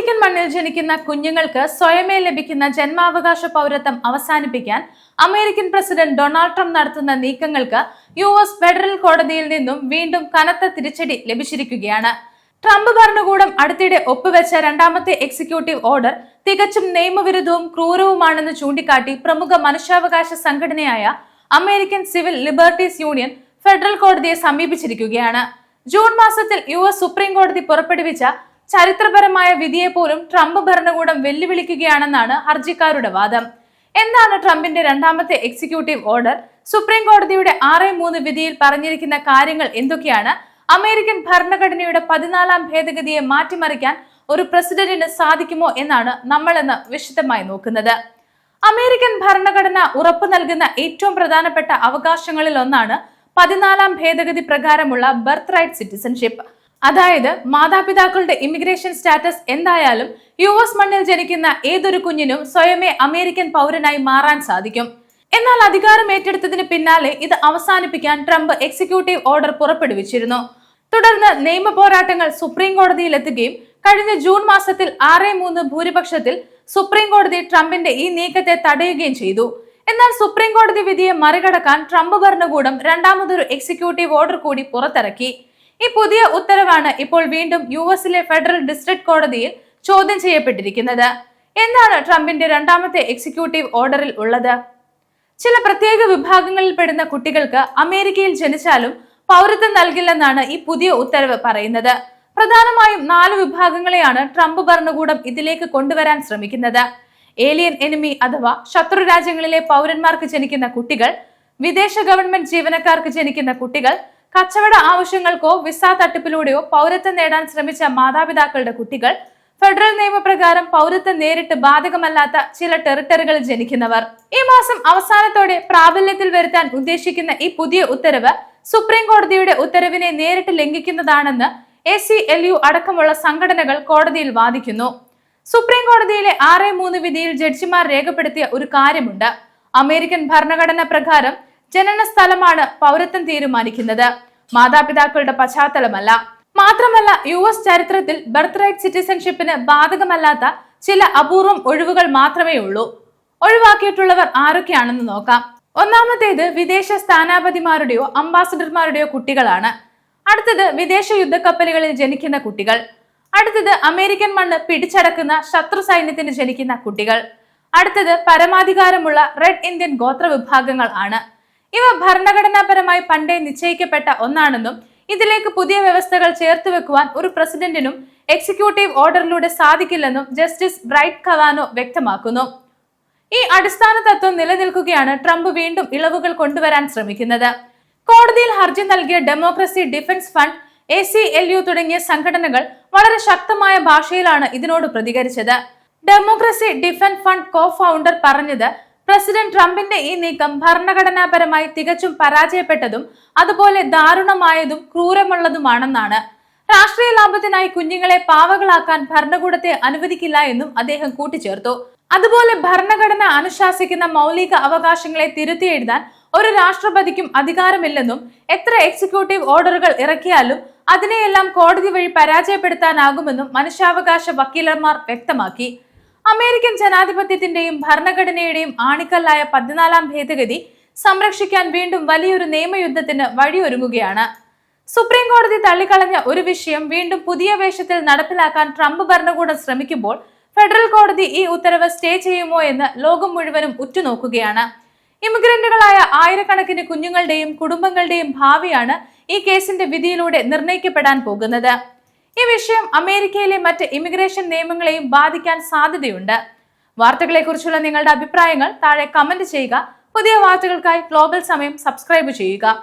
American മണ്ണിൽ ജനിക്കുന്ന കുഞ്ഞുങ്ങൾക്ക് സ്വയമേ ലഭിക്കുന്ന ജന്മാവകാശ പൗരത്വം അവസാനിപ്പിക്കാൻ അമേരിക്കൻ പ്രസിഡന്റ് ഡൊണാൾഡ് ട്രംപ് നടത്തുന്ന നീക്കങ്ങൾക്ക് യുഎസ് ഫെഡറൽ കോടതിയിൽ നിന്നും വീണ്ടും കനത്ത തിരിച്ചടി ലഭിച്ചിരിക്കുകയാണ്. ട്രംപ് ഭരണകൂടം അടുത്തിടെ ഒപ്പുവെച്ച രണ്ടാമത്തെ എക്സിക്യൂട്ടീവ് ഓർഡർ തികച്ചും നിയമവിരുദ്ധവും ക്രൂരവുമാണെന്ന് ചൂണ്ടിക്കാട്ടി പ്രമുഖ മനുഷ്യാവകാശ സംഘടനയായ American civil liberties union federal കോടതിയെ സമീപിച്ചിരിക്കുകയാണ്. ജൂൺ മാസത്തിൽ യുഎസ് സുപ്രീം കോടതി പുറപ്പെടുവിച്ച ചരിത്രപരമായ വിധിയെ പോലും ട്രംപ് ഭരണകൂടം വെല്ലുവിളിക്കുകയാണെന്നാണ് ഹർജിക്കാരുടെ വാദം. എന്താണ് ട്രംപിന്റെ രണ്ടാമത്തെ എക്സിക്യൂട്ടീവ് ഓർഡർ? സുപ്രീം കോടതിയുടെ 6-3 വിധിയിൽ പറഞ്ഞിരിക്കുന്ന കാര്യങ്ങൾ എന്തൊക്കെയാണ്? അമേരിക്കൻ ഭരണഘടനയുടെ 14ാം ഭേദഗതിയെ മാറ്റിമറിക്കാൻ ഒരു പ്രസിഡന്റിന് സാധിക്കുമോ എന്നാണ് നമ്മൾ ഇന്ന് വിശദമായി നോക്കുന്നത്. അമേരിക്കൻ ഭരണഘടന ഉറപ്പു നൽകുന്ന ഏറ്റവും പ്രധാനപ്പെട്ട അവകാശങ്ങളിൽ ഒന്നാണ് 14ാം ഭേദഗതി പ്രകാരമുള്ള ബർത്ത് റൈറ്റ് സിറ്റിസൺഷിപ്പ്. അതായത് മാതാപിതാക്കളുടെ ഇമിഗ്രേഷൻ സ്റ്റാറ്റസ് എന്തായാലും യുഎസ് മണ്ണിൽ ജനിക്കുന്ന ഏതൊരു കുഞ്ഞിനും സ്വയമേ അമേരിക്കൻ പൗരനായി മാറാൻ സാധിക്കും. എന്നാൽ അധികാരം ഏറ്റെടുത്തതിന് പിന്നാലെ ഇത് അവസാനിപ്പിക്കാൻ ട്രംപ് എക്സിക്യൂട്ടീവ് ഓർഡർ പുറപ്പെടുവിച്ചിരുന്നു. തുടർന്ന് നിയമ പോരാട്ടങ്ങൾ സുപ്രീം കോടതിയിൽ എത്തുകയും കഴിഞ്ഞ ജൂൺ മാസത്തിൽ 6-3 ഭൂരിപക്ഷത്തിൽ സുപ്രീം കോടതി ട്രംപിന്റെ ഈ നീക്കത്തെ തടയുകയും ചെയ്തു. എന്നാൽ സുപ്രീം കോടതി വിധിയെ മറികടക്കാൻ ട്രംപ് ഭരണകൂടം രണ്ടാമതൊരു എക്സിക്യൂട്ടീവ് ഓർഡർ കൂടി പുറത്തിറക്കി. ഈ പുതിയ ഉത്തരവാണ് ഇപ്പോൾ വീണ്ടും യുഎസിലെ ഫെഡറൽ ഡിസ്ട്രിക്ട് കോടതിയിൽ ചോദ്യം ചെയ്യപ്പെട്ടിരിക്കുന്നത്. എന്താണ് ട്രംപിന്റെ രണ്ടാമത്തെ എക്സിക്യൂട്ടീവ് ഓർഡറിൽ ഉള്ളത്? ചില പ്രത്യേക വിഭാഗങ്ങളിൽ പെടുന്ന കുട്ടികൾക്ക് അമേരിക്കയിൽ ജനിച്ചാലും പൗരത്വം നൽകില്ലെന്നാണ് ഈ പുതിയ ഉത്തരവ് പറയുന്നത്. പ്രധാനമായും 4 വിഭാഗങ്ങളെയാണ് ട്രംപ് ഭരണകൂടം ഇതിലേക്ക് കൊണ്ടുവരാൻ ശ്രമിക്കുന്നത്. ഏലിയൻ എനിമി അഥവാ ശത്രു രാജ്യങ്ങളിലെ പൗരന്മാർക്ക് ജനിക്കുന്ന കുട്ടികൾ, വിദേശ ഗവൺമെന്റ് ജീവനക്കാർക്ക് ജനിക്കുന്ന കുട്ടികൾ, കച്ചവട ആവശ്യങ്ങൾക്കോ വിസ തട്ടിപ്പിലൂടെയോ പൗരത്വം നേടാൻ ശ്രമിച്ച മാതാപിതാക്കളുടെ കുട്ടികൾ, ഫെഡറൽ നിയമപ്രകാരം പൗരത്വം നേരിട്ട് ബാധകമല്ലാത്ത ചില ടെറിട്ടറികളിൽ ജനിക്കുന്നവർ. ഈ മാസം അവസാനത്തോടെ പ്രാബല്യത്തിൽ വരുത്താൻ ഉദ്ദേശിക്കുന്ന ഈ പുതിയ ഉത്തരവ് സുപ്രീം കോടതിയുടെ ഉത്തരവിനെ നേരിട്ട് ലംഘിക്കുന്നതാണെന്ന് ACLU അടക്കമുള്ള സംഘടനകൾ കോടതിയിൽ വാദിക്കുന്നു. സുപ്രീം കോടതിയിലെ 6-3 വിധിയിൽ ജഡ്ജിമാർ രേഖപ്പെടുത്തിയ ഒരു കാര്യമുണ്ട്. അമേരിക്കൻ ഭരണഘടന പ്രകാരം ജനന സ്ഥലമാണ് പൗരത്വം തീരുമാനിക്കുന്നത്, മാതാപിതാക്കളുടെ പശ്ചാത്തലമല്ല. മാത്രമല്ല യുഎസ് ചരിത്രത്തിൽ ബർത്ത് റൈറ്റ് സിറ്റിസൺഷിപ്പിന് ബാധകമല്ലാത്ത ചില അപൂർവം ഒഴിവുകൾ മാത്രമേ ഉള്ളൂ. ഒഴിവാക്കിയിട്ടുള്ളവർ ആരൊക്കെയാണെന്ന് നോക്കാം. ഒന്നാമത്തേത് വിദേശ സ്ഥാനാപതിമാരുടെയോ അംബാസഡർമാരുടെയോ കുട്ടികളാണ്. അടുത്തത് വിദേശ യുദ്ധക്കപ്പലുകളിൽ ജനിക്കുന്ന കുട്ടികൾ. അടുത്തത് അമേരിക്കൻ മണ്ണ് പിടിച്ചടക്കുന്ന ശത്രു സൈന്യത്തിന് ജനിക്കുന്ന കുട്ടികൾ. അടുത്തത് പരമാധികാരമുള്ള റെഡ് ഇന്ത്യൻ ഗോത്ര വിഭാഗങ്ങൾ ആണ്. ഇവ ഭരണഘടനാപരമായി പണ്ടേ നിശ്ചയിക്കപ്പെട്ട ഒന്നാണെന്നും ഇതിലേക്ക് പുതിയ വ്യവസ്ഥകൾ ചേർത്ത് വെക്കുവാൻ ഒരു പ്രസിഡന്റിനും എക്സിക്യൂട്ടീവ് ഓർഡറിലൂടെ സാധിക്കില്ലെന്നും ജസ്റ്റിസ് ബ്രൈറ്റ് കവാനോ വ്യക്തമാക്കുന്നു. ഈ അടിസ്ഥാന തത്വം നിലനിൽക്കുകയാണ് ട്രംപ് വീണ്ടും ഇളവുകൾ കൊണ്ടുവരാൻ ശ്രമിക്കുന്നത്. കോടതിയിൽ ഹർജി നൽകിയ ഡെമോക്രസി ഡിഫൻസ് ഫണ്ട്, ACLU തുടങ്ങിയ സംഘടനകൾ വളരെ ശക്തമായ ഭാഷയിലാണ് ഇതിനോട് പ്രതികരിച്ചത്. Democracy defence fund co founder പറഞ്ഞത് പ്രസിഡന്റ് ട്രംപിന്റെ ഈ നീക്കം ഭരണഘടനാപരമായി തികച്ചും പരാജയപ്പെട്ടതും അതുപോലെ ദാരുണമായതും ക്രൂരമുള്ളതുമാണെന്നാണ്. രാഷ്ട്രീയ ലാഭത്തിനായി കുഞ്ഞുങ്ങളെ പാവകളാക്കാൻ ഭരണകൂടത്തെ അനുവദിക്കില്ല എന്നും അദ്ദേഹം കൂട്ടിച്ചേർത്തു. അതുപോലെ ഭരണഘടന അനുശാസിക്കുന്ന മൗലിക അവകാശങ്ങളെ തിരുത്തി എഴുതാൻ ഒരു രാഷ്ട്രപതിക്കും അധികാരമില്ലെന്നും എത്ര എക്സിക്യൂട്ടീവ് ഓർഡറുകൾ ഇറക്കിയാലും അതിനെയെല്ലാം കോടതി വഴി പരാജയപ്പെടുത്താനാകുമെന്നും മനുഷ്യാവകാശ വക്കീലന്മാർ വ്യക്തമാക്കി. അമേരിക്കൻ ജനാധിപത്യത്തിന്റെയും ഭരണഘടനയുടെയും ആണിക്കല്ലായ 14ാം ഭേദഗതി സംരക്ഷിക്കാൻ വീണ്ടും വലിയൊരു നിയമയുദ്ധത്തിന് വഴിയൊരുങ്ങുകയാണ്. സുപ്രീം കോടതി തള്ളിക്കളഞ്ഞ ഒരു വിഷയം വീണ്ടും പുതിയ വേഷത്തിൽ നടപ്പിലാക്കാൻ ട്രംപ് ഭരണകൂടം ശ്രമിക്കുമ്പോൾ ഫെഡറൽ കോടതി ഈ ഉത്തരവ് സ്റ്റേ ചെയ്യുമോ എന്ന് ലോകം മുഴുവനും ഉറ്റുനോക്കുകയാണ്. ഇമിഗ്രന്റുകളായ ആയിരക്കണക്കിന് കുഞ്ഞുങ്ങളുടെയും കുടുംബങ്ങളുടെയും ഭാവിയാണ് ഈ കേസിന്റെ വിധിയിലൂടെ നിർണയിക്കപ്പെടാൻ പോകുന്നത്. ഈ വിഷയം അമേരിക്കയിലെ മറ്റ് ഇമിഗ്രേഷൻ നിയമങ്ങളെയും ബാധിക്കാൻ സാധ്യതയുണ്ട്. വാർത്തകളെക്കുറിച്ചുള്ള നിങ്ങളുടെ അഭിപ്രായങ്ങൾ താഴെ കമന്റ് ചെയ്യുക. പുതിയ വാർത്തകൾക്കായി ഗ്ലോബൽ സമയം സബ്സ്ക്രൈബ് ചെയ്യുക.